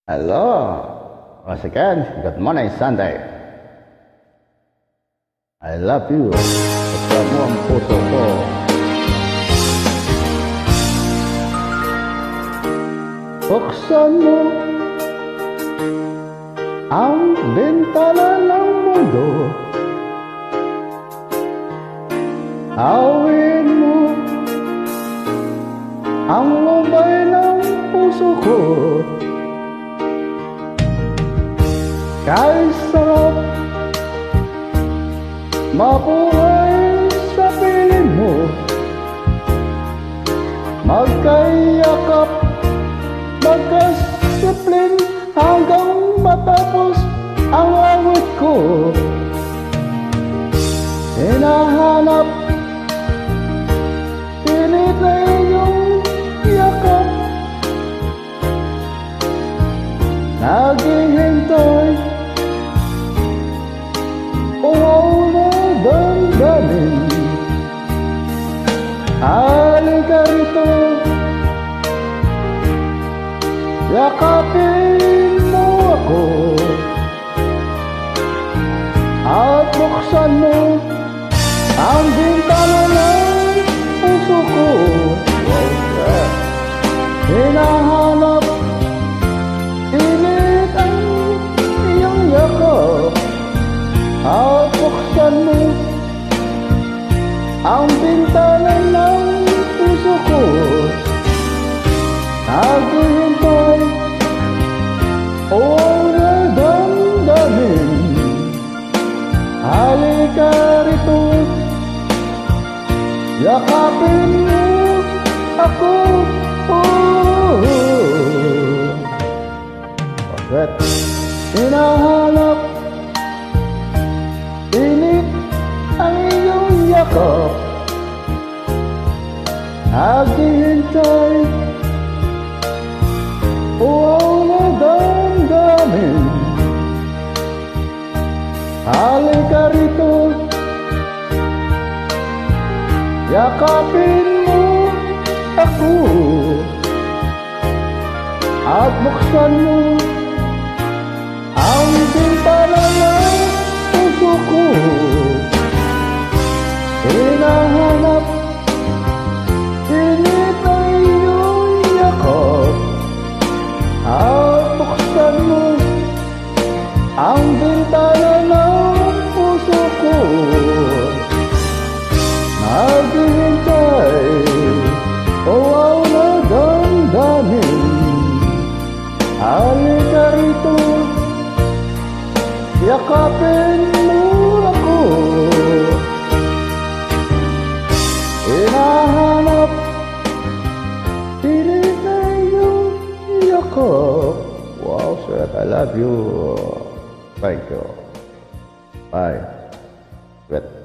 Hello, once again, good morning Sunday. I love you. Buksan mo ang puso ko. Buksan mo ang bintana ng mundo. Awin mo ang lumay ng puso ko. Kahit sarap mabuhay sa piling mo, magkayakap, magkasiplin hanggang matapos ang awit ko. Hinahanap, pilit na iyong yakap, naghihintay, uwaw na damdamin. Halika rito, yakapin mo ako, at buksan mo ang bintana ng puso ko. Hinahanap, init ang iyong yakap, at buksan mo ang bintana ng puso ko. Naghihintay, uwaw na damdamin. Halika rito, yakapin mo ako. Bakit? Hinahanap, init ang iyong yakap, naghihintay, uwaw na damdamin. Halika rito, yakapin mo ako, at buksan mo ang bintana ng puso ko. Hinahanap, init ang iyong yakap, at buksan mo ang bintana ng puso ko. Naghihintay, uwaw na damdamin. Halika rito, yakapin mo ako. Hinahanap, pilit na iyong yakap. Wow, sweet, I love you. Thank you. Bye. Sweet.